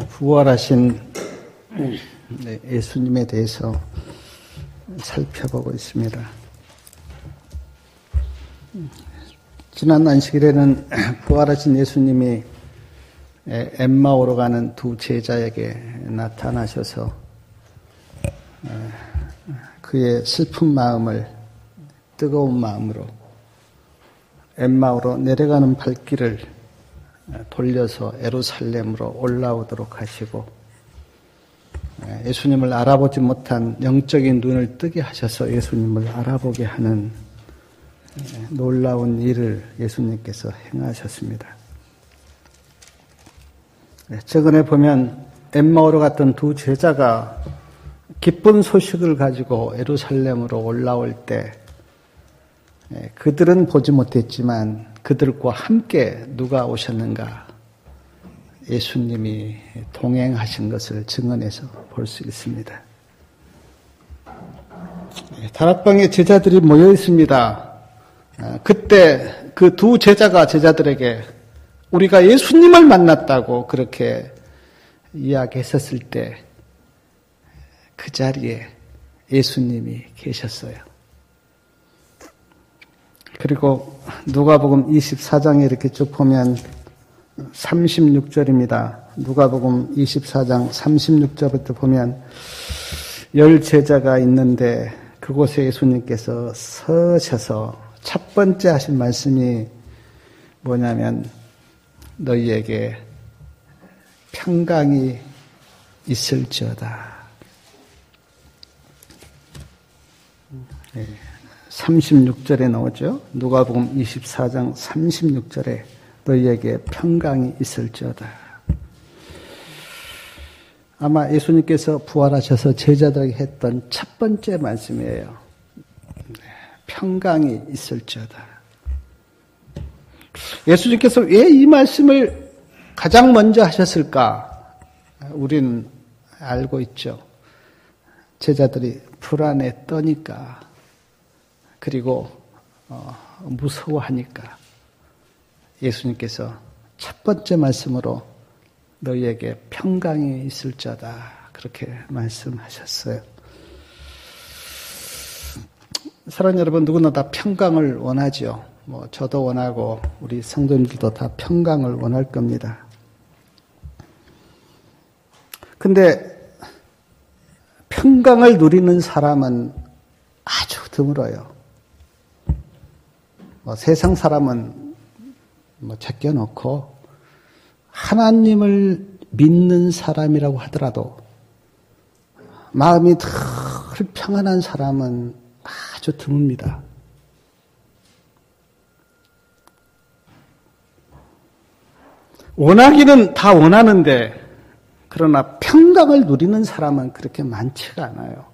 부활하신 예수님에 대해서 살펴보고 있습니다. 지난 안식일에는 부활하신 예수님이 엠마오로 가는 두 제자에게 나타나셔서 그의 슬픈 마음을 뜨거운 마음으로 엠마오로 내려가는 발길을 돌려서 예루살렘으로 올라오도록 하시고 예수님을 알아보지 못한 영적인 눈을 뜨게 하셔서 예수님을 알아보게 하는 놀라운 일을 예수님께서 행하셨습니다. 최근에 보면 엠마오로 갔던 두 제자가 기쁜 소식을 가지고 예루살렘으로 올라올 때 그들은 보지 못했지만 그들과 함께 누가 오셨는가? 예수님이 동행하신 것을 증언해서 볼 수 있습니다. 다락방에 제자들이 모여 있습니다. 그때 그 두 제자가 제자들에게 우리가 예수님을 만났다고 그렇게 이야기했었을 때 그 자리에 예수님이 계셨어요. 그리고 누가복음 24장에 이렇게 쭉 보면 36절입니다. 누가복음 24장 36절부터 보면 10 제자가 있는데 그곳에 예수님께서 서셔서 첫 번째 하신 말씀이 뭐냐면 너희에게 평강이 있을지어다. 36절에 나오죠. 누가복음 24장 36절에 너희에게 평강이 있을지어다. 아마 예수님께서 부활하셔서 제자들에게 했던 첫 번째 말씀이에요. 평강이 있을지어다. 예수님께서 왜 이 말씀을 가장 먼저 하셨을까? 우리는 알고 있죠. 제자들이 불안에 떠니까 그리고 무서워하니까 예수님께서 첫 번째 말씀으로 너희에게 평강이 있을지어다 그렇게 말씀하셨어요. 사랑하는 여러분, 누구나 다 평강을 원하죠. 저도 원하고 우리 성도님들도 다 평강을 원할 겁니다. 근데 평강을 누리는 사람은 아주 드물어요. 세상 사람은 제껴놓고 하나님을 믿는 사람이라고 하더라도 마음이 늘 평안한 사람은 아주 드뭅니다. 원하기는 다 원하는데 그러나 평강을 누리는 사람은 그렇게 많지가 않아요.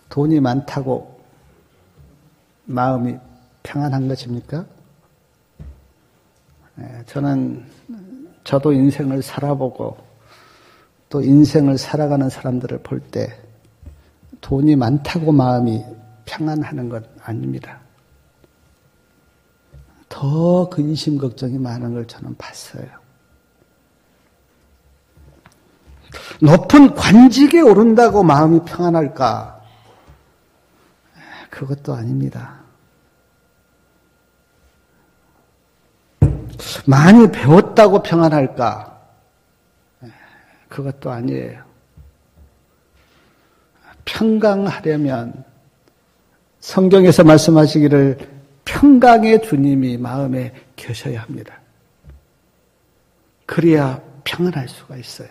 돈이 많다고 마음이 평안한 것입니까? 저도 인생을 살아보고 또 인생을 살아가는 사람들을 볼 때 돈이 많다고 마음이 평안하는 건 아닙니다. 더 근심 걱정이 많은 걸 저는 봤어요. 높은 관직에 오른다고 마음이 평안할까? 그것도 아닙니다. 많이 배웠다고 평안할까? 그것도 아니에요. 평강하려면 성경에서 말씀하시기를 평강의 주님이 마음에 계셔야 합니다. 그래야 평안할 수가 있어요.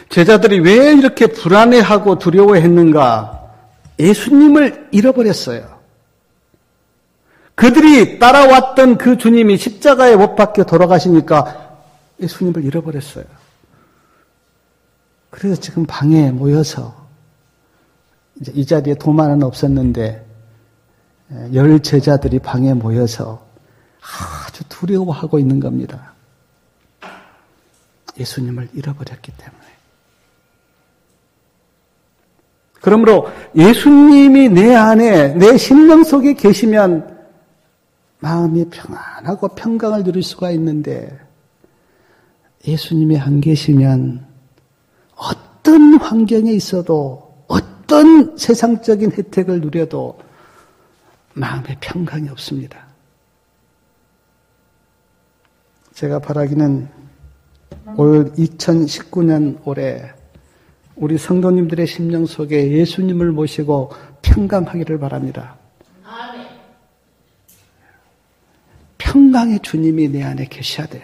제자들이 왜 이렇게 불안해하고 두려워했는가? 예수님을 잃어버렸어요. 그들이 따라왔던 그 주님이 십자가에 못 박혀 돌아가시니까 예수님을 잃어버렸어요. 그래서 지금 방에 모여서 이제 이 자리에 도마는 없었는데 10 제자들이 방에 모여서 아주 두려워하고 있는 겁니다. 예수님을 잃어버렸기 때문에. 그러므로 예수님이 내 안에, 내 심령 속에 계시면 마음이 평안하고 평강을 누릴 수가 있는데, 예수님이 안 계시면 어떤 환경에 있어도, 어떤 세상적인 혜택을 누려도 마음에 평강이 없습니다. 제가 바라기는 올 2019년 올해 우리 성도님들의 심령 속에 예수님을 모시고 평강하기를 바랍니다. 평강의 주님이 내 안에 계셔야 돼요.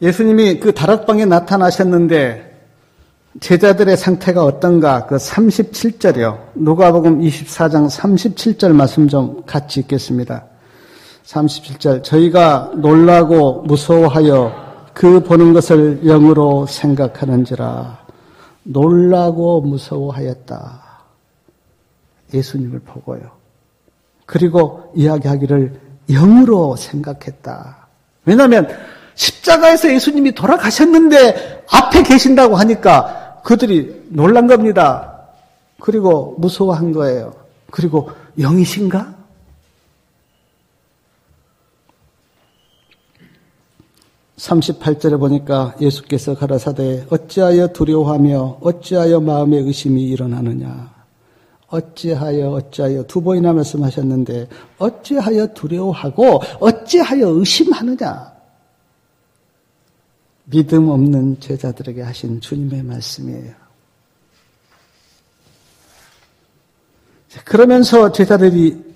예수님이 그 다락방에 나타나셨는데 제자들의 상태가 어떤가? 그 37절이요. 누가복음 24장 37절 말씀 좀 같이 읽겠습니다. 37절. 저희가 놀라고 무서워하여 그 보는 것을 영으로 생각하는지라. 놀라고 무서워하였다. 예수님을 보고요. 그리고 이야기하기를 영으로 생각했다. 왜냐하면 십자가에서 예수님이 돌아가셨는데 앞에 계신다고 하니까 그들이 놀란 겁니다. 그리고 무서워한 거예요. 그리고 영이신가? (38절에) 보니까 예수께서 가라사대 어찌하여 두려워하며 어찌하여 마음에 의심이 일어나느냐. 어찌하여 두 번이나 말씀하셨는데 어찌하여 두려워하고 어찌하여 의심하느냐. 믿음 없는 제자들에게 하신 주님의 말씀이에요. 그러면서 제자들이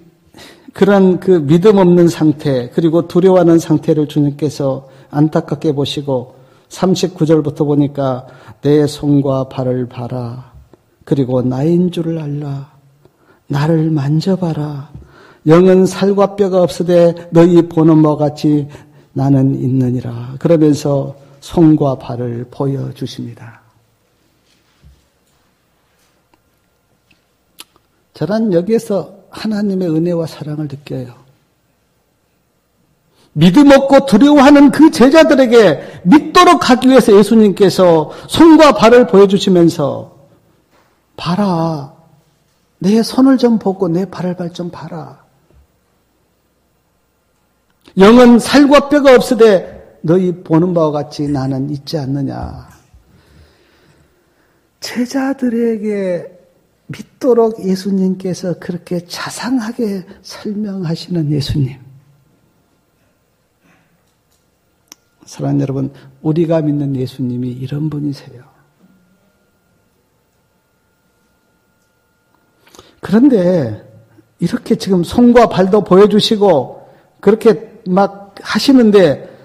그런 그 믿음 없는 상태, 그리고 두려워하는 상태를 주님께서 안타깝게 보시고 39절부터 보니까 내 손과 발을 봐라. 그리고 나인 줄을 알라. 나를 만져봐라. 영은 살과 뼈가 없으되 너희 보는 바와 같이 나는 있느니라. 그러면서 손과 발을 보여주십니다. 저는 여기에서 하나님의 은혜와 사랑을 느껴요. 믿음 없고 두려워하는 그 제자들에게 믿도록 하기 위해서 예수님께서 손과 발을 보여주시면서 봐라. 내 손을 좀 보고 내 발을 좀 봐라. 영은 살과 뼈가 없으되 너희 보는 바와 같이 나는 있지 않느냐. 제자들에게 믿도록 예수님께서 그렇게 자상하게 설명하시는 예수님. 사랑하는 여러분, 우리가 믿는 예수님이 이런 분이세요. 그런데 이렇게 지금 손과 발도 보여주시고 그렇게 막 하시는데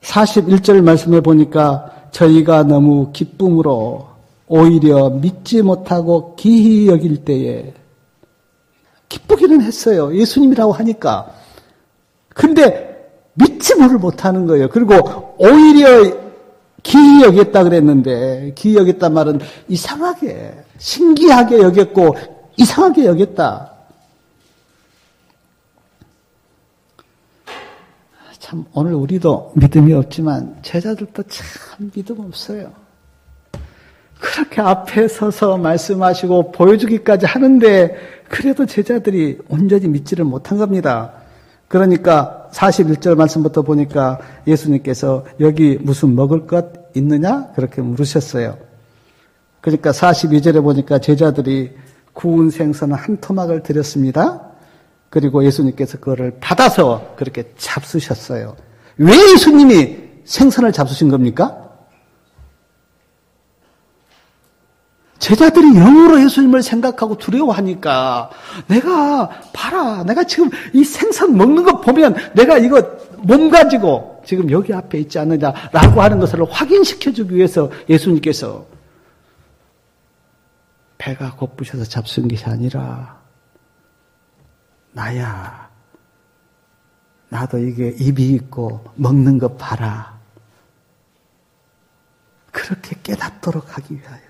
41절 말씀을 보니까 저희가 너무 기쁨으로 오히려 믿지 못하고 기히 여길 때에 기쁘기는 했어요. 예수님이라고 하니까. 근데 믿지를 못하는 거예요. 그리고 오히려 기히 여겼다 그랬는데 기히 여겼단 말은 이상하게 신기하게 여겼고 이상하게 여겼다. 참 오늘 우리도 믿음이 없지만 제자들도 참 믿음 없어요. 그렇게 앞에 서서 말씀하시고 보여주기까지 하는데 그래도 제자들이 온전히 믿지를 못한 겁니다. 그러니까 41절 말씀부터 보니까 예수님께서 여기 무슨 먹을 것 있느냐? 그렇게 물으셨어요. 그러니까 42절에 보니까 제자들이 구운 생선 한 토막을 드렸습니다. 그리고 예수님께서 그거를 받아서 그렇게 잡수셨어요. 왜 예수님이 생선을 잡수신 겁니까? 제자들이 영으로 예수님을 생각하고 두려워하니까 내가 봐라. 내가 지금 이 생선 먹는 거 보면 내가 이거 몸 가지고 지금 여기 앞에 있지 않느냐라고 하는 것을 확인시켜주기 위해서 예수님께서 배가 고프셔서 잡순 것이 아니라 나야. 나도 이게 입이 있고 먹는 거 봐라. 그렇게 깨닫도록 하기 위하여.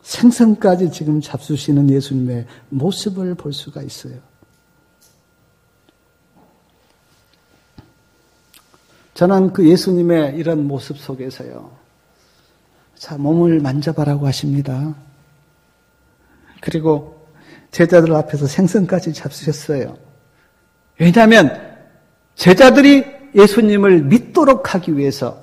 생선까지 지금 잡수시는 예수님의 모습을 볼 수가 있어요. 저는 그 예수님의 이런 모습 속에서요. 자, 몸을 만져봐라고 하십니다. 그리고 제자들 앞에서 생선까지 잡수셨어요. 왜냐하면 제자들이 예수님을 믿도록 하기 위해서,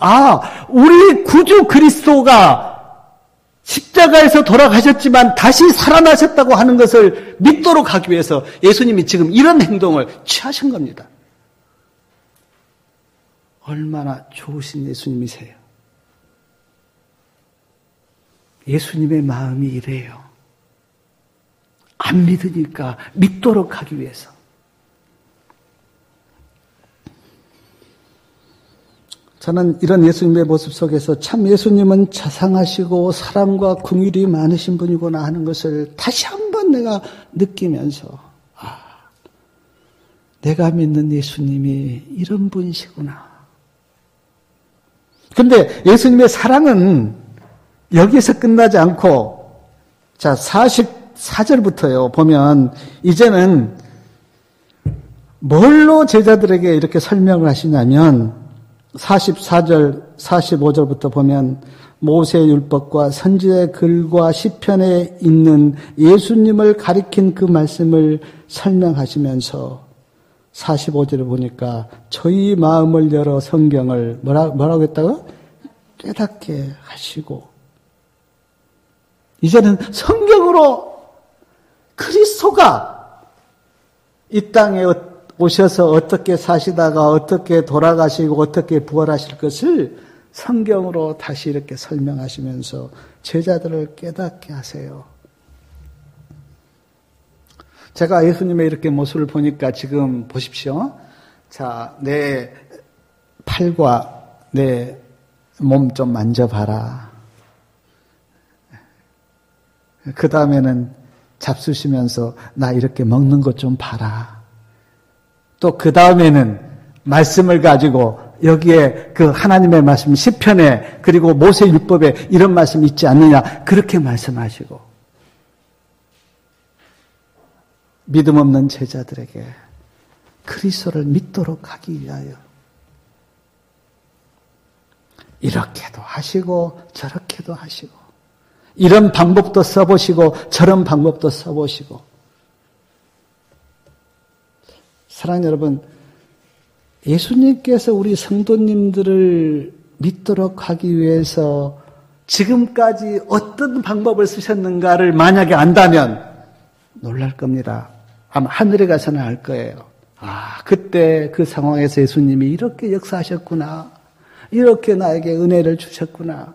우리 구주 그리스도가 십자가에서 돌아가셨지만 다시 살아나셨다고 하는 것을 믿도록 하기 위해서 예수님이 지금 이런 행동을 취하신 겁니다. 얼마나 좋으신 예수님이세요. 예수님의 마음이 이래요. 안 믿으니까 믿도록 하기 위해서. 저는 이런 예수님의 모습 속에서 참 예수님은 자상하시고 사랑과 긍휼이 많으신 분이구나 하는 것을 다시 한번 내가 느끼면서 내가 믿는 예수님이 이런 분이시구나. 그런데 예수님의 사랑은 여기에서 끝나지 않고 자 44절부터요 보면 이제는 뭘로 제자들에게 이렇게 설명을 하시냐면 44절, 45절부터 보면 모세의 율법과 선지의 글과 시편에 있는 예수님을 가리킨 그 말씀을 설명하시면서 45절을 보니까 저희 마음을 열어 성경을 뭐라고 했다고? 깨닫게 하시고 이제는 성경으로 그리스도가 이 땅에 오셔서 어떻게 사시다가 어떻게 돌아가시고 어떻게 부활하실 것을 성경으로 다시 이렇게 설명하시면서 제자들을 깨닫게 하세요. 제가 예수님의 이렇게 모습을 보니까 지금 보십시오. 자, 내 팔과 내 몸 좀 만져봐라. 그 다음에는 잡수시면서 나 이렇게 먹는 것 좀 봐라. 또 그 다음에는 말씀을 가지고 여기에 그 하나님의 말씀 시편에 그리고 모세 율법에 이런 말씀 있지 않느냐 그렇게 말씀하시고 믿음 없는 제자들에게 그리스도를 믿도록 하기 위하여 이렇게도 하시고 저렇게도 하시고 이런 방법도 써보시고 저런 방법도 써보시고 사랑하는 여러분 예수님께서 우리 성도님들을 믿도록 하기 위해서 지금까지 어떤 방법을 쓰셨는가를 만약에 안다면 놀랄 겁니다. 아마 하늘에 가서는 알 거예요. 그때 그 상황에서 예수님이 이렇게 역사하셨구나. 이렇게 나에게 은혜를 주셨구나.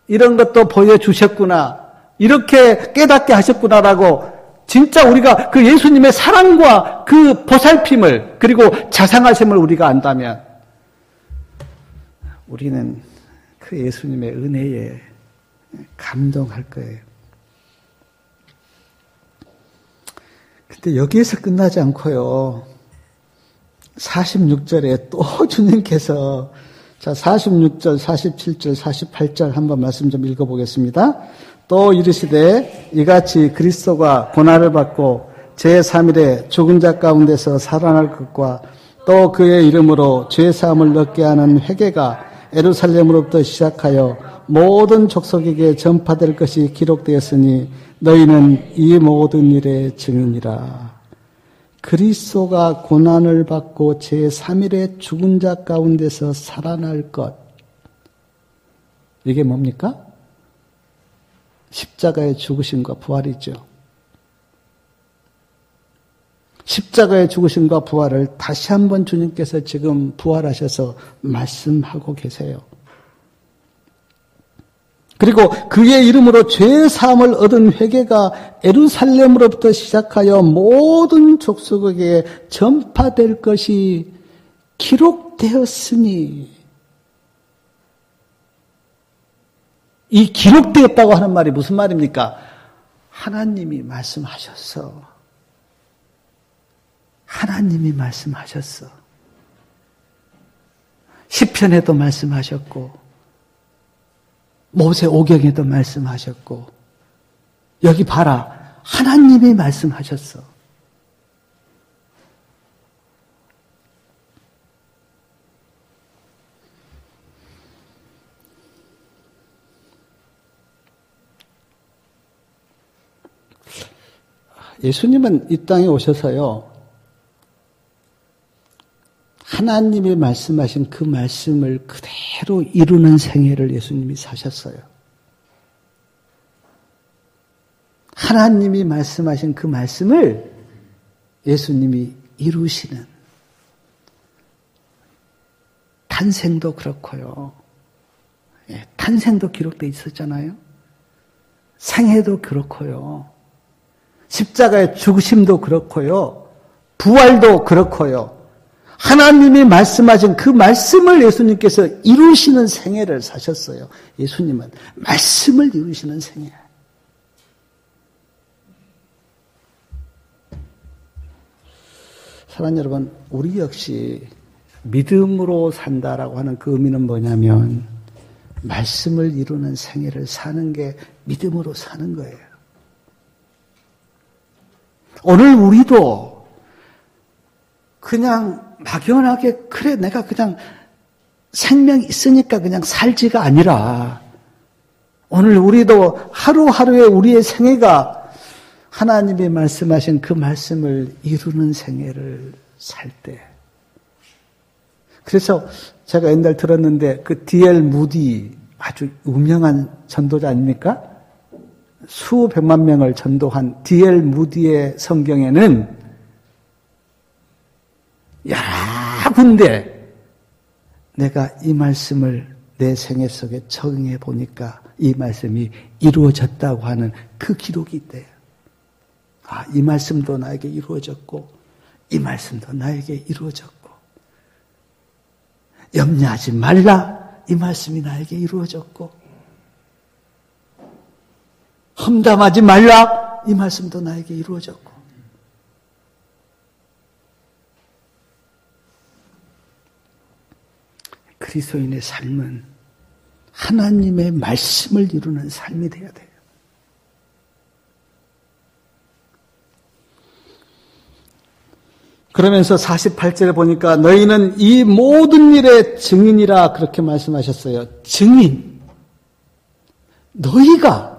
이런 것도 보여주셨구나. 이렇게 깨닫게 하셨구나라고 진짜 우리가 그 예수님의 사랑과 그 보살핌을 그리고 자상하심을 우리가 안다면 우리는 그 예수님의 은혜에 감동할 거예요. 근데 여기에서 끝나지 않고요. 46절에 또 주님께서 자 46절, 47절, 48절 한번 말씀 좀 읽어보겠습니다. 또 이르시되 이같이 그리스도가 고난을 받고 제3일에 죽은 자 가운데서 살아날 것과 또 그의 이름으로 죄사함을 얻게 하는 회개가 예루살렘으로부터 시작하여 모든 족속에게 전파될 것이 기록되었으니 너희는 이 모든 일의 증인이라. 그리스도가 고난을 받고 제3일에 죽은 자 가운데서 살아날 것. 이게 뭡니까? 십자가의 죽으심과 부활이죠. 십자가의 죽으심과 부활을 다시 한번 주님께서 지금 부활하셔서 말씀하고 계세요. 그리고 그의 이름으로 죄 사함을 얻은 회개가 예루살렘으로부터 시작하여 모든 족속에게 전파될 것이 기록되었으니 이 기록되었다고 하는 말이 무슨 말입니까? 하나님이 말씀하셨어. 하나님이 말씀하셨어. 시편에도 말씀하셨고 모세 오경에도 말씀하셨고 여기 봐라. 하나님이 말씀하셨어. 예수님은 이 땅에 오셔서요, 하나님이 말씀하신 그 말씀을 그대로 이루는 생애를 예수님이 사셨어요. 하나님이 말씀하신 그 말씀을 예수님이 이루시는, 탄생도 그렇고요. 예, 탄생도 기록되어 있었잖아요. 생애도 그렇고요. 십자가의 죽으심도 그렇고요. 부활도 그렇고요. 하나님이 말씀하신 그 말씀을 예수님께서 이루시는 생애를 사셨어요. 예수님은 말씀을 이루시는 생애. 사랑하는 여러분, 우리 역시 믿음으로 산다라고 하는 그 의미는 뭐냐면 말씀을 이루는 생애를 사는 게 믿음으로 사는 거예요. 오늘 우리도 그냥 막연하게 그래 내가 그냥 생명이 있으니까 그냥 살지가 아니라 오늘 우리도 하루하루의 우리의 생애가 하나님이 말씀하신 그 말씀을 이루는 생애를 살 때, 그래서 제가 옛날 들었는데 그 D.L. 무디 아주 유명한 전도자 아닙니까? 수백만 명을 전도한 D.L. 무디의 성경에는 여러 군데 내가 이 말씀을 내 생애 속에 적용해 보니까 이 말씀이 이루어졌다고 하는 그 기록이 있대요. 아, 이 말씀도 나에게 이루어졌고 이 말씀도 나에게 이루어졌고 염려하지 말라, 이 말씀이 나에게 이루어졌고 험담하지 말라, 이 말씀도 나에게 이루어졌고. 그리스도인의 삶은 하나님의 말씀을 이루는 삶이 되어야 돼요. 그러면서 48절에 보니까 너희는 이 모든 일의 증인이라 그렇게 말씀하셨어요. 증인. 너희가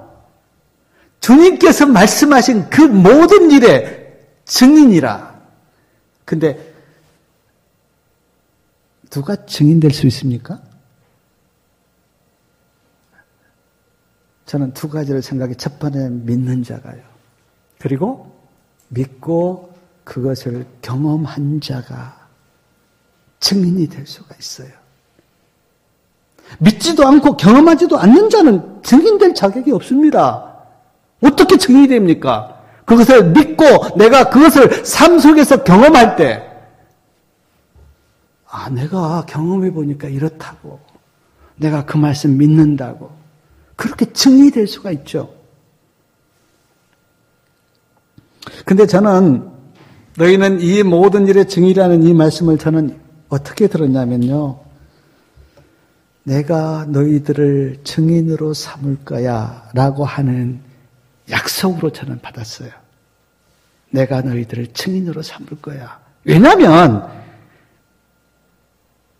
주님께서 말씀하신 그 모든 일의 증인이라. 근데 누가 증인될 수 있습니까? 저는 두 가지를 생각해. 첫 번째는 믿는 자가요. 그리고 믿고 그것을 경험한 자가 증인이 될 수가 있어요. 믿지도 않고 경험하지도 않는 자는 증인될 자격이 없습니다. 어떻게 증인이 됩니까? 그것을 믿고 내가 그것을 삶 속에서 경험할 때, 아, 내가 경험해 보니까 이렇다고, 내가 그 말씀 믿는다고, 그렇게 증인이 될 수가 있죠. 근데 저는 너희는 이 모든 일의 증인이라는 이 말씀을 저는 어떻게 들었냐면요, 내가 너희들을 증인으로 삼을 거야 라고 하는 약속으로 저는 받았어요. 내가 너희들을 증인으로 삼을 거야. 왜냐하면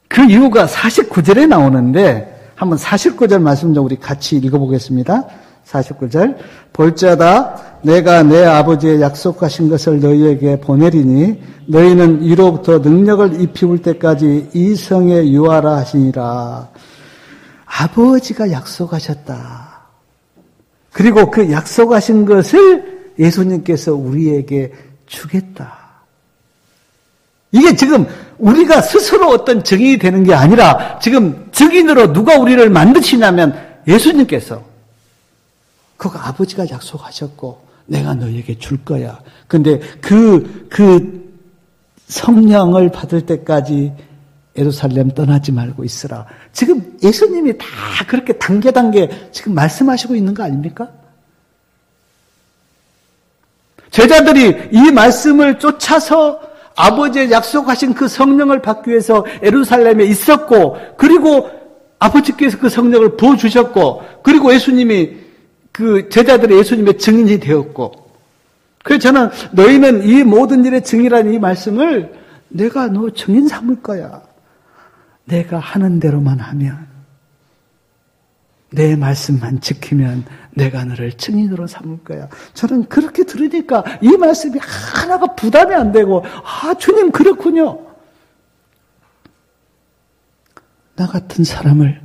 그 이유가 49절에 나오는데, 한번 49절 말씀 좀 우리 같이 읽어보겠습니다. 49절. 볼자다 내가 내 아버지의 약속하신 것을 너희에게 보내리니 너희는 이로부터 능력을 입히울 때까지 이 성에 유하라 하시니라. 아버지가 약속하셨다. 그리고 그 약속하신 것을 예수님께서 우리에게 주겠다. 이게 지금 우리가 스스로 어떤 증인이 되는 게 아니라 지금 증인으로 누가 우리를 만드시냐면 예수님께서. 그거 아버지가 약속하셨고 내가 너에게 줄 거야. 근데 그 성령을 받을 때까지 예루살렘 떠나지 말고 있으라. 지금 예수님이 다 그렇게 단계 지금 말씀하시고 있는 거 아닙니까? 제자들이 이 말씀을 쫓아서 아버지의 약속하신 그 성령을 받기 위해서 예루살렘에 있었고, 그리고 아버지께서 그 성령을 부어주셨고, 그리고 예수님이 그 제자들의 예수님의 증인이 되었고, 그래서 저는 너희는 이 모든 일의 증인이라는 이 말씀을 내가 너 증인 삼을 거야. 내가 하는 대로만 하면, 내 말씀만 지키면 내가 너를 증인으로 삼을 거야. 저는 그렇게 들으니까 이 말씀이 하나가 부담이 안 되고, 주님 그렇군요. 나 같은 사람을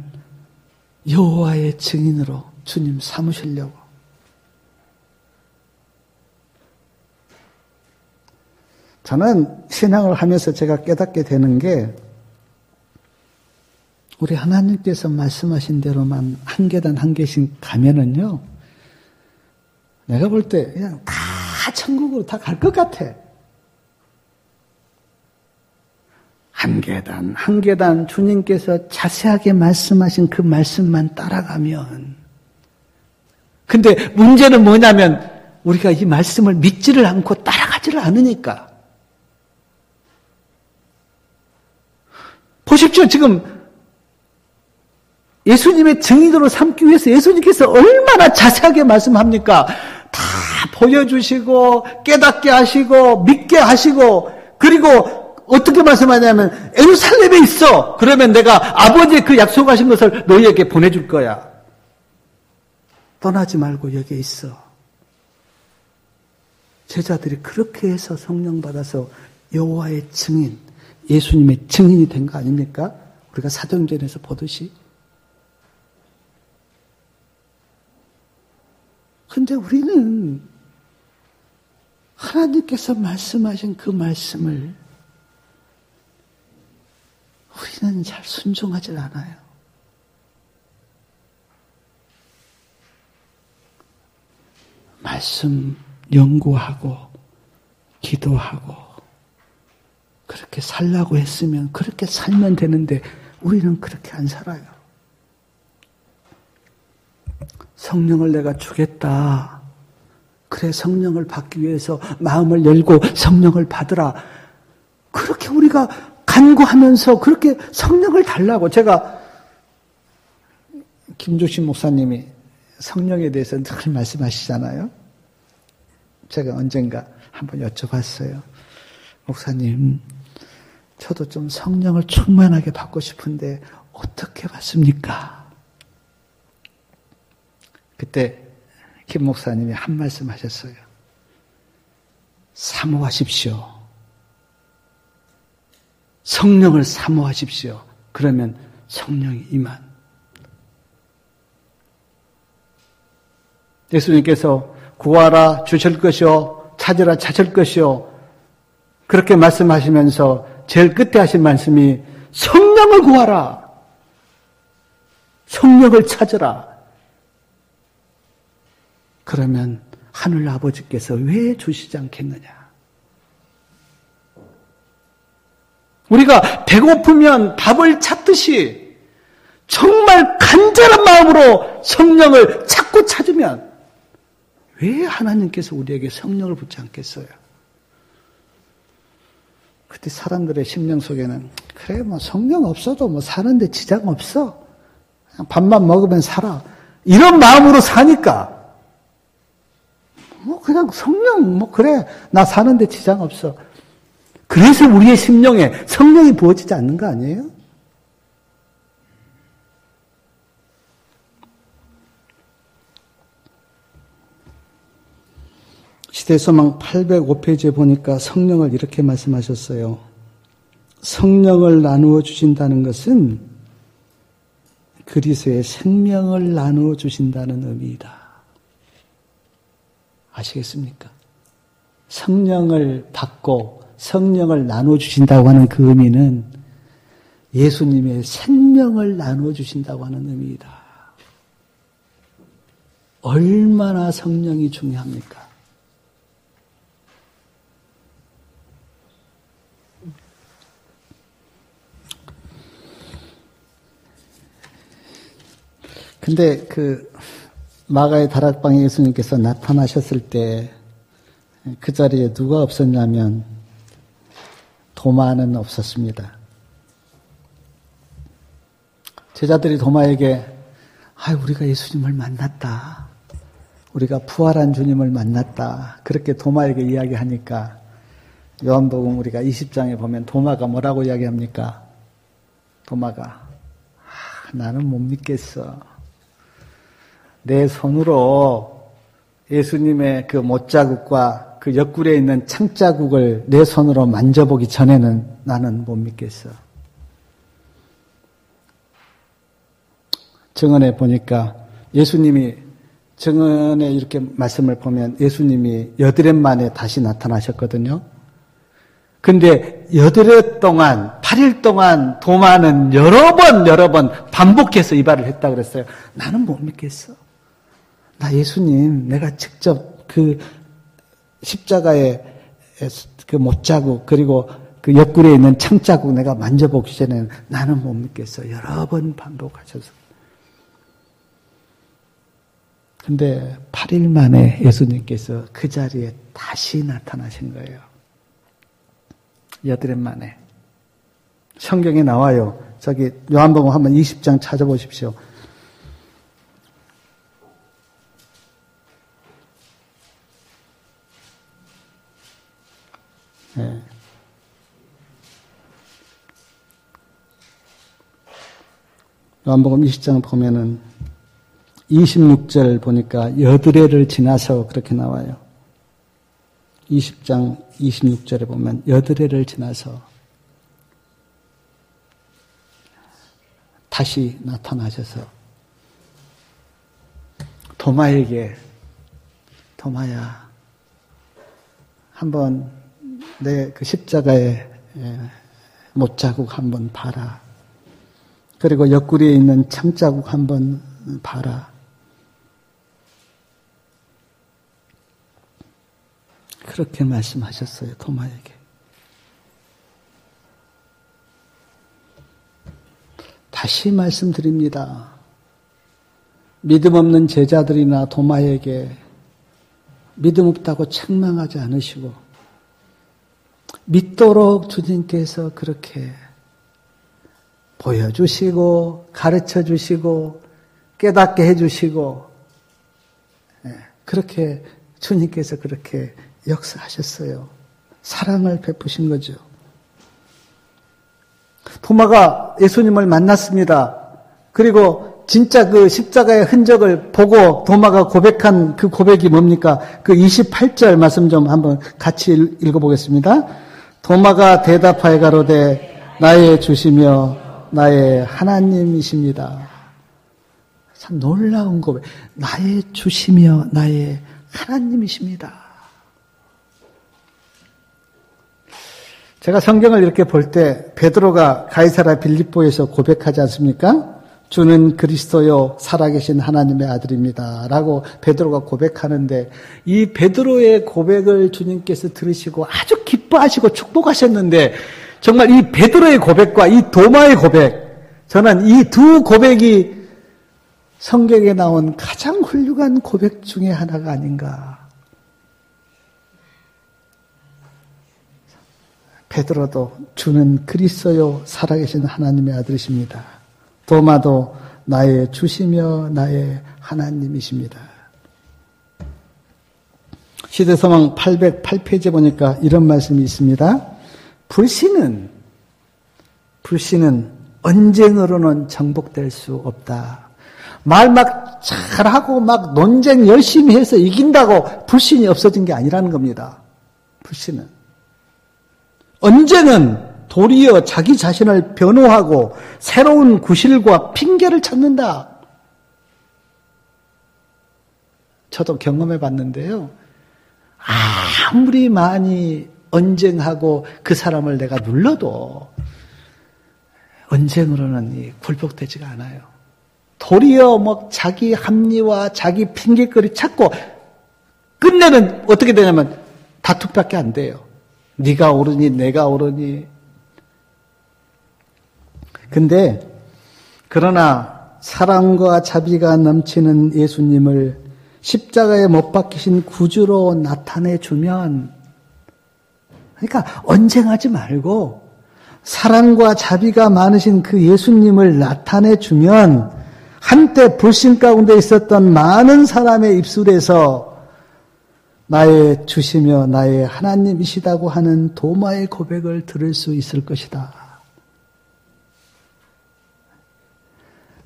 여호와의 증인으로 주님 삼으시려고. 저는 신앙을 하면서 제가 깨닫게 되는 게, 우리 하나님께서 말씀하신 대로만 한 계단 한 개씩 가면은요, 내가 볼 때 그냥 다 천국으로 다 갈 것 같아. 한 계단 한 계단 주님께서 자세하게 말씀하신 그 말씀만 따라가면. 근데 문제는 뭐냐면 우리가 이 말씀을 믿지를 않고 따라가지를 않으니까. 보십시오. 지금 예수님의 증인으로 삼기 위해서 예수님께서 얼마나 자세하게 말씀합니까? 다 보여주시고 깨닫게 하시고 믿게 하시고, 그리고 어떻게 말씀하냐면 예루살렘에 있어. 그러면 내가 아버지의 그 약속하신 것을 너희에게 보내줄 거야. 떠나지 말고 여기에 있어. 제자들이 그렇게 해서 성령 받아서 여호와의 증인, 예수님의 증인이 된 거 아닙니까? 우리가 사도행전에서 보듯이. 근데 우리는 하나님께서 말씀하신 그 말씀을 우리는 잘 순종하지 않아요. 말씀 연구하고 기도하고 그렇게 살라고 했으면 그렇게 살면 되는데 우리는 그렇게 안 살아요. 성령을 내가 주겠다. 그래, 성령을 받기 위해서 마음을 열고 성령을 받으라. 그렇게 우리가 간구하면서 그렇게 성령을 달라고. 제가 김조신 목사님이 성령에 대해서 늘 말씀하시잖아요. 제가 언젠가 한번 여쭤봤어요. 목사님, 저도 좀 성령을 충만하게 받고 싶은데 어떻게 받습니까? 그때 김 목사님이 한 말씀 하셨어요. 사모하십시오. 성령을 사모하십시오. 그러면 성령이 임한. 예수님께서 구하라 주실 것이요, 찾으라 찾을 것이요, 그렇게 말씀하시면서 제일 끝에 하신 말씀이 성령을 구하라, 성령을 찾으라. 그러면 하늘 아버지께서 왜 주시지 않겠느냐? 우리가 배고프면 밥을 찾듯이 정말 간절한 마음으로 성령을 찾고 찾으면 왜 하나님께서 우리에게 성령을 붓지 않겠어요? 그때 사람들의 심령 속에는 그래, 뭐 성령 없어도 뭐 사는데 지장 없어. 그냥 밥만 먹으면 살아. 이런 마음으로 사니까 뭐 그냥 성령 뭐 그래, 나 사는데 지장 없어. 그래서 우리의 심령에 성령이 부어지지 않는 거 아니에요? 시대소망 805페이지에 보니까 성령을 이렇게 말씀하셨어요. 성령을 나누어 주신다는 것은 그리스도의 생명을 나누어 주신다는 의미이다. 아시겠습니까? 성령을 받고 성령을 나누어 주신다고 하는 그 의미는 예수님의 생명을 나누어 주신다고 하는 의미이다. 얼마나 성령이 중요합니까? 근데 그 마가의 다락방에 예수님께서 나타나셨을 때 그 자리에 누가 없었냐면 도마는 없었습니다. 제자들이 도마에게 우리가 예수님을 만났다. 우리가 부활한 주님을 만났다. 그렇게 도마에게 이야기하니까 요한복음 우리가 20장에 보면 도마가 뭐라고 이야기합니까? 도마가 나는 못 믿겠어. 내 손으로 예수님의 그 못자국과 그 옆구리에 있는 창자국을 내 손으로 만져보기 전에는 나는 못 믿겠어. 증언에 보니까 예수님이 증언에 이렇게 말씀을 보면 예수님이 8해 만에 다시 나타나셨거든요. 근데 8해 동안 8일 동안 도마는 여러 번 반복해서 이발을 했다 그랬어요. 나는 못 믿겠어. 나 예수님 내가 직접 그 십자가의 그 못자국 그리고 그 옆구리에 있는 창자국 내가 만져보기 전에는 나는 못 믿겠어. 여러 번 반복하셔서. 근데 8일 만에 예수님께서 그 자리에 다시 나타나신 거예요. 8일 만에. 성경에 나와요. 저기 요한복음 한번 20장 찾아보십시오. 네. 요한복음 20장 보면은 26절 보니까 8해를 지나서 그렇게 나와요. 20장 26절에 보면 8해를 지나서 다시 나타나셔서 도마에게 도마야 한번 내 그 십자가의 못자국 한번 봐라. 그리고 옆구리에 있는 창자국 한번 봐라. 그렇게 말씀하셨어요. 도마에게. 다시 말씀드립니다. 믿음 없는 제자들이나 도마에게 믿음 없다고 책망하지 않으시고 믿도록 주님께서 그렇게 보여주시고 가르쳐주시고 깨닫게 해주시고 그렇게 주님께서 그렇게 역사하셨어요. 사랑을 베푸신 거죠. 도마가 예수님을 만났습니다. 그리고 진짜 그 십자가의 흔적을 보고 도마가 고백한 그 고백이 뭡니까? 그 28절 말씀 좀 한번 같이 읽어보겠습니다. 도마가 대답하여 가로되 나의 주시며 나의 하나님이십니다. 참 놀라운 고백. 나의 주시며 나의 하나님이십니다. 제가 성경을 이렇게 볼 때 베드로가 가이사랴 빌립보에서 고백하지 않습니까? 주는 그리스도요 살아계신 하나님의 아들입니다. 라고 베드로가 고백하는데 이 베드로의 고백을 주님께서 들으시고 아주 기뻐하시고 축복하셨는데 정말 이 베드로의 고백과 이 도마의 고백 저는 이 두 고백이 성경에 나온 가장 훌륭한 고백 중에 하나가 아닌가. 베드로도 주는 그리스도요 살아계신 하나님의 아들이십니다. 도마도 나의 주시며 나의 하나님이십니다. 시대서망 808페이지에 보니까 이런 말씀이 있습니다. 불신은 언쟁으로는 정복될 수 없다. 말 막 잘하고 막 논쟁 열심히 해서 이긴다고 불신이 없어진 게 아니라는 겁니다. 불신은. 언쟁은 도리어 자기 자신을 변호하고 새로운 구실과 핑계를 찾는다. 저도 경험해 봤는데요. 아무리 많이 언쟁하고 그 사람을 내가 눌러도 언쟁으로는 굴복되지가 않아요. 도리어 뭐 자기 합리와 자기 핑계거리 찾고 끝내는 어떻게 되냐면 다투밖에 안 돼요. 네가 옳으니 내가 옳으니. 근데 그러나 사랑과 자비가 넘치는 예수님을 십자가에 못 박히신 구주로 나타내주면 그러니까 언쟁하지 말고 사랑과 자비가 많으신 그 예수님을 나타내주면 한때 불신 가운데 있었던 많은 사람의 입술에서 나의 주시며 나의 하나님이시다고 하는 도마의 고백을 들을 수 있을 것이다.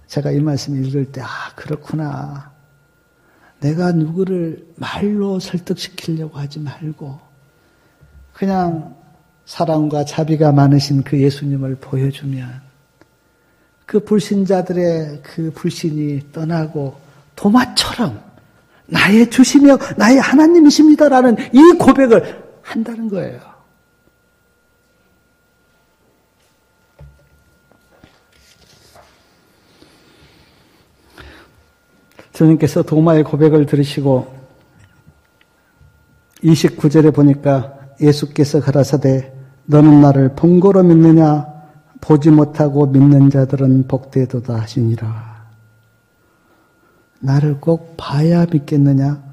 제가 이 말씀 읽을 때 그렇구나. 내가 누구를 말로 설득시키려고 하지 말고 그냥 사랑과 자비가 많으신 그 예수님을 보여주면 그 불신자들의 그 불신이 떠나고 도마처럼 나의 주시며 나의 하나님이십니다라는 이 고백을 한다는 거예요. 주님께서 도마의 고백을 들으시고 29절에 보니까 예수께서 가라사대 너는 나를 본고로 믿느냐 보지 못하고 믿는 자들은 복되도다 하시니라. 나를 꼭 봐야 믿겠느냐?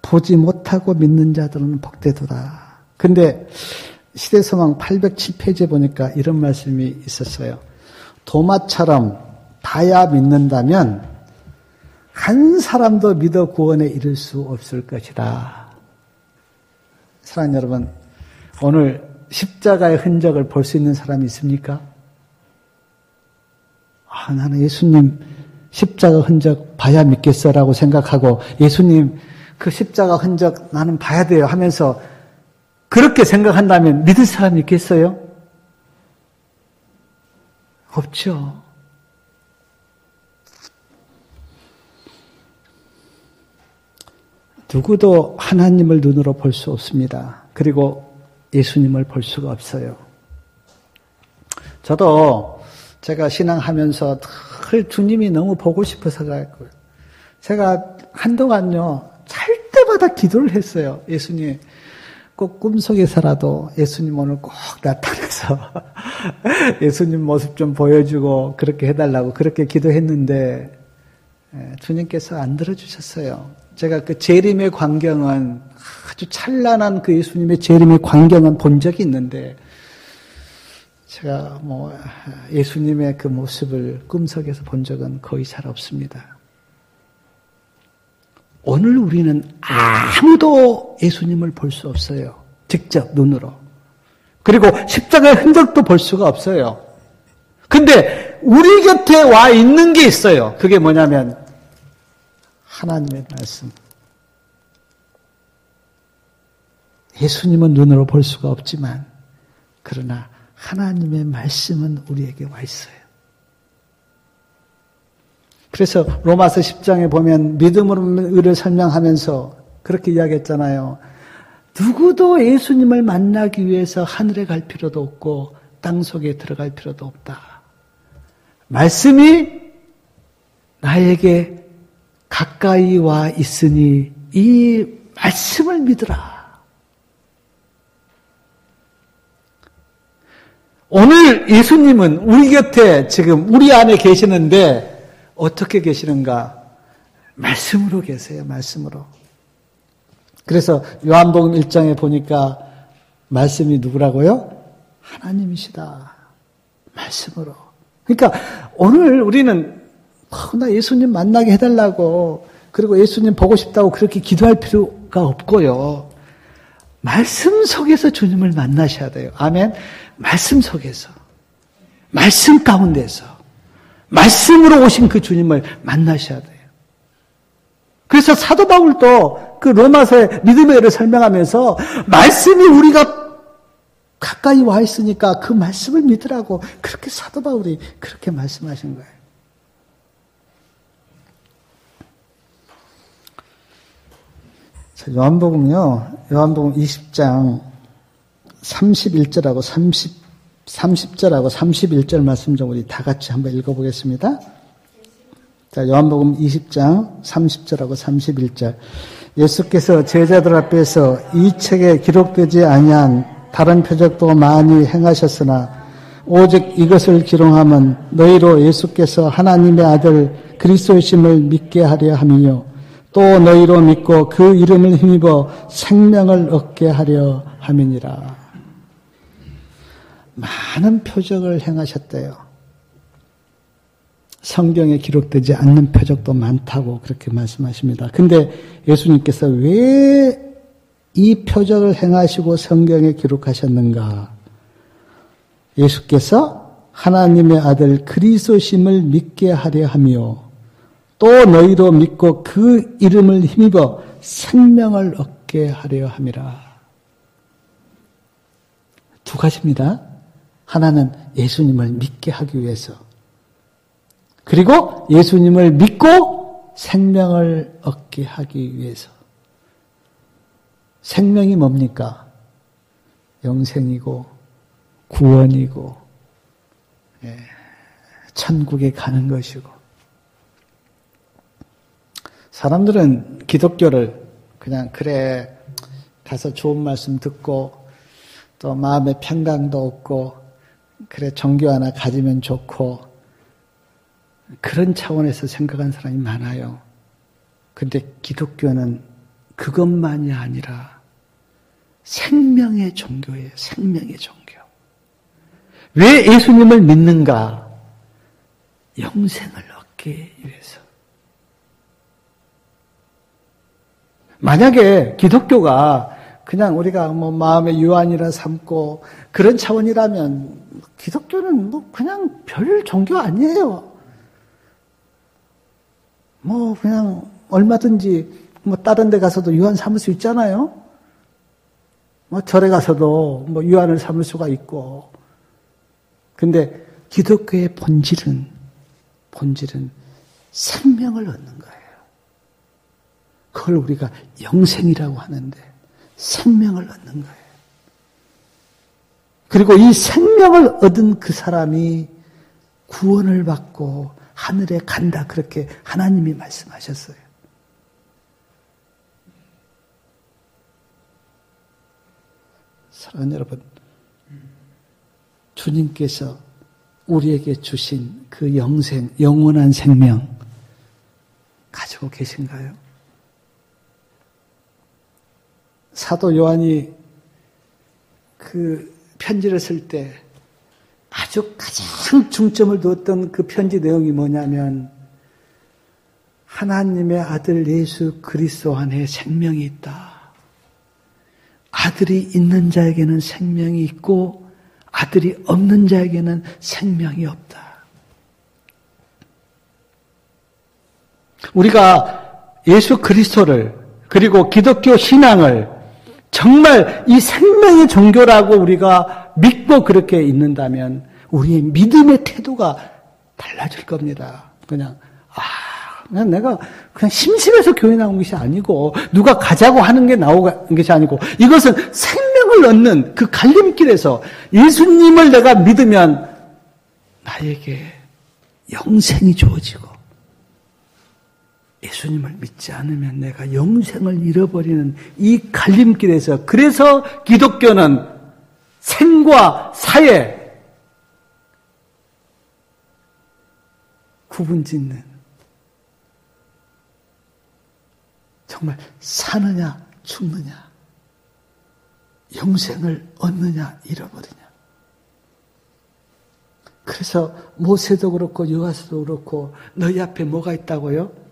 보지 못하고 믿는 자들은 복되도다. 근데 시대서망 807페이지에 보니까 이런 말씀이 있었어요. 도마처럼 봐야 믿는다면 한 사람도 믿어 구원에 이를 수 없을 것이다. 사랑하는 여러분, 오늘 십자가의 흔적을 볼 수 있는 사람이 있습니까? 나는 예수님 십자가 흔적 봐야 믿겠어라고 생각하고 예수님 그 십자가 흔적 나는 봐야 돼요 하면서 그렇게 생각한다면 믿을 사람이 있겠어요? 없죠. 누구도 하나님을 눈으로 볼 수 없습니다. 그리고 예수님을 볼 수가 없어요. 저도 제가 신앙하면서 늘 주님이 너무 보고 싶어서 그랬고요. 제가 한동안요, 잘 때마다 기도를 했어요. 예수님, 꼭 꿈속에서라도 예수님 오늘 꼭 나타나서 예수님 모습 좀 보여주고 그렇게 해달라고 그렇게 기도했는데 주님께서 안 들어주셨어요. 제가 그 재림의 광경은 아주 찬란한 그 예수님의 재림의 광경은 본 적이 있는데 제가 예수님의 그 모습을 꿈속에서 본 적은 거의 잘 없습니다. 오늘 우리는 아무도 예수님을 볼 수 없어요. 직접 눈으로. 그리고 십자가의 흔적도 볼 수가 없어요. 근데 우리 곁에 와 있는 게 있어요. 그게 뭐냐면 하나님의 말씀. 예수님은 눈으로 볼 수가 없지만 그러나 하나님의 말씀은 우리에게 와 있어요. 그래서 로마서 10장에 보면 믿음으로 의를 설명하면서 그렇게 이야기했잖아요. 누구도 예수님을 만나기 위해서 하늘에 갈 필요도 없고 땅속에 들어갈 필요도 없다. 말씀이 나에게 가까이 와 있으니 이 말씀을 믿으라. 오늘 예수님은 우리 곁에 지금 우리 안에 계시는데 어떻게 계시는가? 말씀으로 계세요. 말씀으로. 그래서 요한복음 1장에 보니까 말씀이 누구라고요? 하나님이시다. 말씀으로. 그러니까 오늘 우리는 나 예수님 만나게 해달라고 그리고 예수님 보고 싶다고 그렇게 기도할 필요가 없고요. 말씀 속에서 주님을 만나셔야 돼요. 아멘. 말씀 속에서, 말씀 가운데서, 말씀으로 오신 그 주님을 만나셔야 돼요. 그래서 사도 바울도 그 로마서의 믿음의 의를 설명하면서 말씀이 우리가 가까이 와 있으니까 그 말씀을 믿으라고 그렇게 사도 바울이 그렇게 말씀하신 거예요. 자, 요한복음 20장 31절하고 30절하고 31절 말씀 좀 우리 다 같이 한번 읽어보겠습니다. 자, 요한복음 20장 30절하고 31절. 예수께서 제자들 앞에서 이 책에 기록되지 아니한 다른 표적도 많이 행하셨으나 오직 이것을 기록함은 너희로 예수께서 하나님의 아들 그리스도이심을 믿게 하려 함이요 또 너희로 믿고 그 이름을 힘입어 생명을 얻게 하려 함이니라. 많은 표적을 행하셨대요. 성경에 기록되지 않는 표적도 많다고 그렇게 말씀하십니다. 근데 예수님께서 왜 이 표적을 행하시고 성경에 기록하셨는가? 예수께서 하나님의 아들 그리스도심을 믿게 하려 하며 또 너희도 믿고 그 이름을 힘입어 생명을 얻게 하려 함이라. 두 가지입니다. 하나는 예수님을 믿게 하기 위해서, 그리고 예수님을 믿고 생명을 얻게 하기 위해서. 생명이 뭡니까? 영생이고 구원이고 천국에 가는 것이고. 사람들은 기독교를 그냥 그래 가서 좋은 말씀 듣고 또 마음의 평강도 얻고 그래 종교 하나 가지면 좋고 그런 차원에서 생각하는 사람이 많아요. 근데 기독교는 그것만이 아니라 생명의 종교예요. 생명의 종교. 왜 예수님을 믿는가? 영생을 얻기 위해서. 만약에 기독교가 그냥 우리가 뭐 마음의 유한이라 삼고 그런 차원이라면 기독교는 뭐 그냥 별 종교 아니에요. 뭐 그냥 얼마든지 뭐 다른 데 가서도 유한 삼을 수 있잖아요. 뭐 절에 가서도 뭐 유한을 삼을 수가 있고. 근데 기독교의 본질은 생명을 얻는 거예요. 그걸 우리가 영생이라고 하는데 생명을 얻는 거예요. 그리고 이 생명을 얻은 그 사람이 구원을 받고 하늘에 간다. 그렇게 하나님이 말씀하셨어요. 사랑하는 여러분, 주님께서 우리에게 주신 그 영생, 영원한 생명 가지고 계신가요? 사도 요한이 그 편지를 쓸 때 아주 가장 중점을 두었던 그 편지 내용이 뭐냐면 하나님의 아들 예수 그리스도 안에 생명이 있다. 아들이 있는 자에게는 생명이 있고 아들이 없는 자에게는 생명이 없다. 우리가 예수 그리스도를 그리고 기독교 신앙을 정말 이 생명의 종교라고 우리가 믿고 그렇게 있는다면 우리의 믿음의 태도가 달라질 겁니다. 그냥 내가 그냥 심심해서 교회 나온 것이 아니고 누가 가자고 하는 게 나온 것이 아니고 이것은 생명을 얻는 그 갈림길에서 예수님을 내가 믿으면 나에게 영생이 주어지고 예수님을 믿지 않으면 내가 영생을 잃어버리는 이 갈림길에서 그래서 기독교는 생과 사의 구분짓는 정말 사느냐 죽느냐 영생을 얻느냐 잃어버리냐. 그래서 모세도 그렇고 여호와서도 그렇고 너희 앞에 뭐가 있다고요?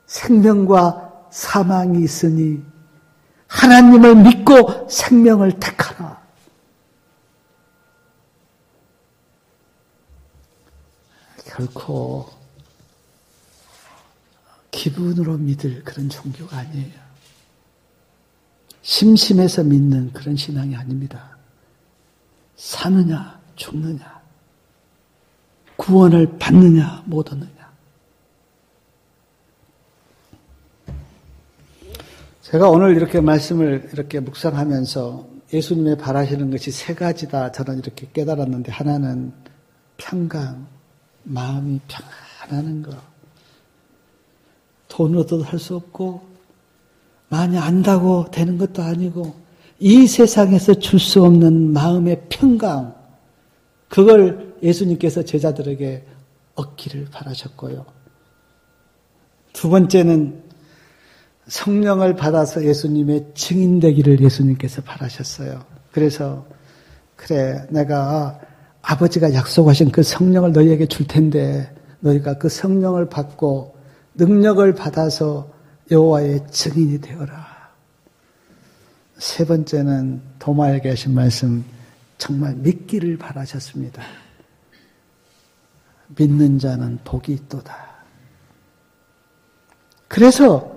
생명과 사망이 있으니 하나님을 믿고 생명을 택하라. 결코 기분으로 믿을 그런 종교가 아니에요. 심심해서 믿는 그런 신앙이 아닙니다. 사느냐 죽느냐 구원을 받느냐 못 얻느냐. 제가 오늘 이렇게 말씀을 이렇게 묵상하면서 예수님의 바라시는 것이 세 가지다 저는 이렇게 깨달았는데 하나는 평강, 마음이 평안하는 것. 돈으로도 할 수 없고 많이 안다고 되는 것도 아니고 이 세상에서 줄 수 없는 마음의 평강, 그걸 예수님께서 제자들에게 얻기를 바라셨고요. 두 번째는 성령을 받아서 예수님의 증인 되기를 예수님께서 바라셨어요. 그래서 그래 내가 아버지가 약속하신 그 성령을 너희에게 줄 텐데 너희가 그 성령을 받고 능력을 받아서 여호와의 증인이 되어라. 세 번째는 도마에게 하신 말씀 정말 믿기를 바라셨습니다. 믿는 자는 복이 있도다. 그래서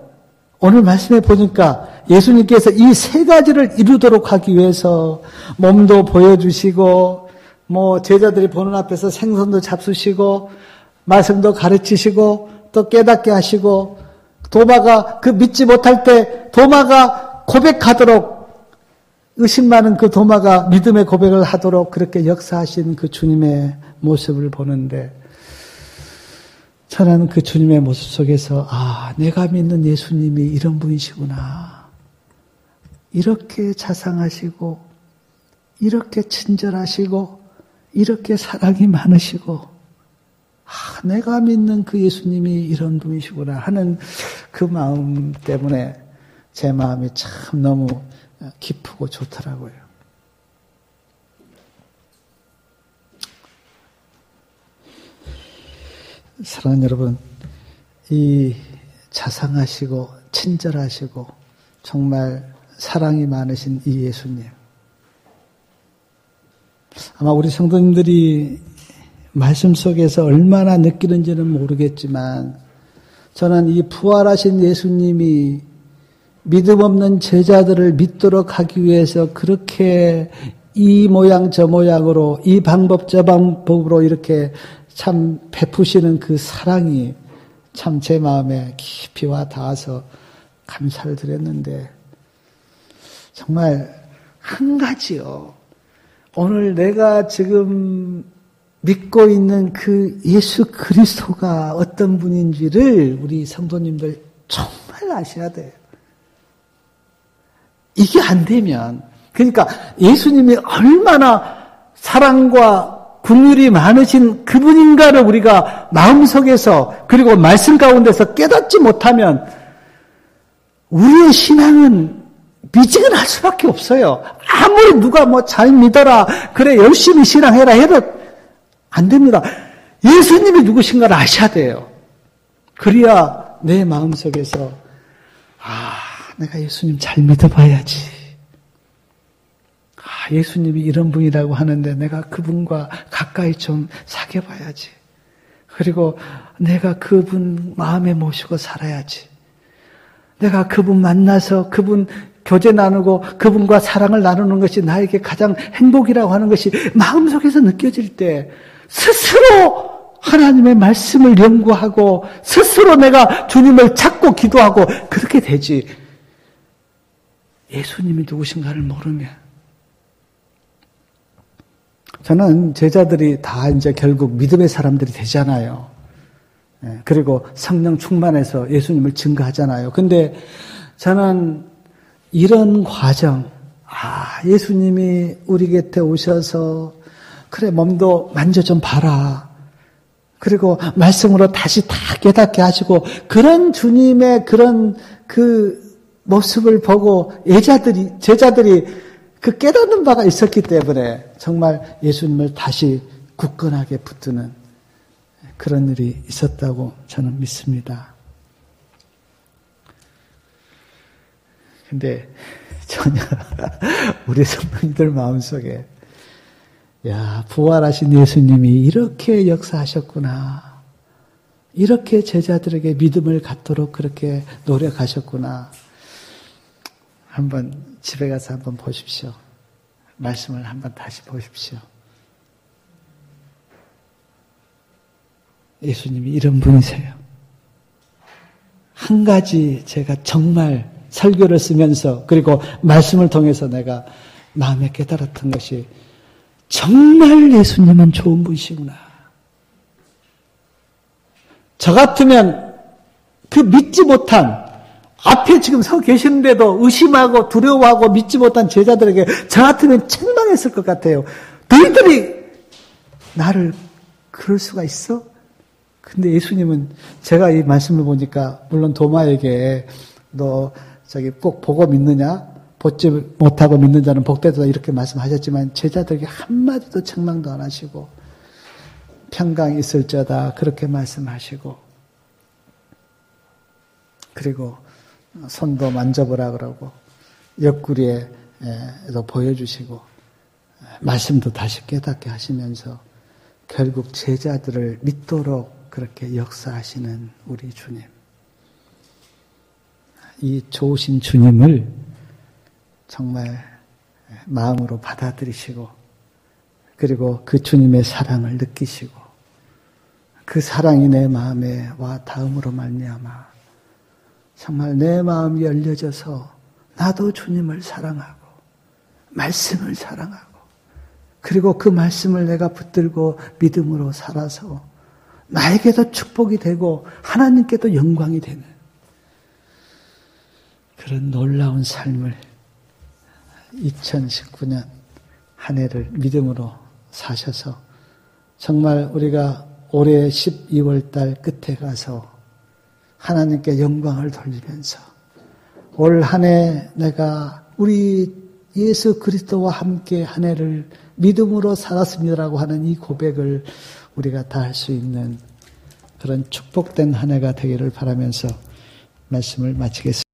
오늘 말씀해 보니까 예수님께서 이 세 가지를 이루도록 하기 위해서 몸도 보여주시고 제자들이 보는 앞에서 생선도 잡수시고 말씀도 가르치시고 또 깨닫게 하시고 도마가 그 믿지 못할 때 도마가 고백하도록 의심 많은 그 도마가 믿음의 고백을 하도록 그렇게 역사하신 그 주님의 모습을 보는데 저는 그 주님의 모습 속에서 내가 믿는 예수님이 이런 분이시구나. 이렇게 자상하시고 이렇게 친절하시고 이렇게 사랑이 많으시고 내가 믿는 그 예수님이 이런 분이시구나 하는 그 마음 때문에 제 마음이 참 너무 기쁘고 좋더라고요. 사랑하는 여러분, 이 자상하시고 친절하시고 정말 사랑이 많으신 이 예수님, 아마 우리 성도님들이 말씀 속에서 얼마나 느끼는지는 모르겠지만 저는 이 부활하신 예수님이 믿음 없는 제자들을 믿도록 하기 위해서 그렇게 이 모양 저 모양으로 이 방법 저 방법으로 이렇게 참 베푸시는 그 사랑이 참 제 마음에 깊이 와 닿아서 감사를 드렸는데 정말 한 가지요. 오늘 내가 지금 믿고 있는 그 예수 그리스도가 어떤 분인지를 우리 성도님들 정말 아셔야 돼요. 이게 안 되면, 그러니까 예수님이 얼마나 사랑과 긍휼이 많으신 그분인가를 우리가 마음속에서 그리고 말씀 가운데서 깨닫지 못하면 우리의 신앙은 미지근할 수밖에 없어요. 아무리 누가 잘 믿어라, 그래 열심히 신앙해라 해도 안 됩니다. 예수님이 누구신가를 아셔야 돼요. 그래야 내 마음속에서 내가 예수님 잘 믿어봐야지. 예수님이 이런 분이라고 하는데 내가 그분과 가까이 좀 사귀어봐야지. 그리고 내가 그분 마음에 모시고 살아야지. 내가 그분 만나서 그분 교제 나누고 그분과 사랑을 나누는 것이 나에게 가장 행복이라고 하는 것이 마음속에서 느껴질 때 스스로 하나님의 말씀을 연구하고 스스로 내가 주님을 찾고 기도하고 그렇게 되지. 예수님이 누구신가를 모르면. 저는 제자들이 다 이제 결국 믿음의 사람들이 되잖아요. 그리고 성령 충만해서 예수님을 증거하잖아요. 근데 저는 이런 과정, 예수님이 우리 곁에 오셔서 그래 몸도 만져 좀 봐라. 그리고 말씀으로 다시 다 깨닫게 하시고 그런 주님의 그런 그 모습을 보고 제자들이 그 깨닫는 바가 있었기 때문에 정말 예수님을 다시 굳건하게 붙드는 그런 일이 있었다고 저는 믿습니다. 근데 전혀 우리 성도님들 마음속에 부활하신 예수님이 이렇게 역사하셨구나. 이렇게 제자들에게 믿음을 갖도록 그렇게 노력하셨구나. 한번 집에 가서 한번 보십시오. 말씀을 한번 다시 보십시오. 예수님이 이런 분이세요. 한 가지 제가 정말 설교를 쓰면서 그리고 말씀을 통해서 내가 마음에 깨달았던 것이 정말 예수님은 좋은 분이시구나. 저 같으면 그 믿지 못한 앞에 지금 서 계시는데도 의심하고 두려워하고 믿지 못한 제자들에게 저 같으면 책망했을 것 같아요. 너희들이 나를 그럴 수가 있어? 근데 예수님은 제가 이 말씀을 보니까 물론 도마에게 너 꼭 보고 믿느냐? 보지 못하고 믿는 자는 복되다 이렇게 말씀하셨지만 제자들에게 한마디도 책망도 안 하시고 평강이 있을지어다 그렇게 말씀하시고 그리고 손도 만져보라 그러고 옆구리에도 보여주시고 말씀도 다시 깨닫게 하시면서 결국 제자들을 믿도록 그렇게 역사하시는 우리 주님. 이 좋으신 주님을 정말 마음으로 받아들이시고 그리고 그 주님의 사랑을 느끼시고 그 사랑이 내 마음에 와 닿음으로 말미암아 정말 내 마음이 열려져서 나도 주님을 사랑하고 말씀을 사랑하고 그리고 그 말씀을 내가 붙들고 믿음으로 살아서 나에게도 축복이 되고 하나님께도 영광이 되는 그런 놀라운 삶을 2019년 한 해를 믿음으로 사셔서 정말 우리가 올해 12월 달 끝에 가서 하나님께 영광을 돌리면서 올 한 해 내가 우리 예수 그리스도와 함께 한 해를 믿음으로 살았습니다라고 하는 이 고백을 우리가 다 할 수 있는 그런 축복된 한 해가 되기를 바라면서 말씀을 마치겠습니다.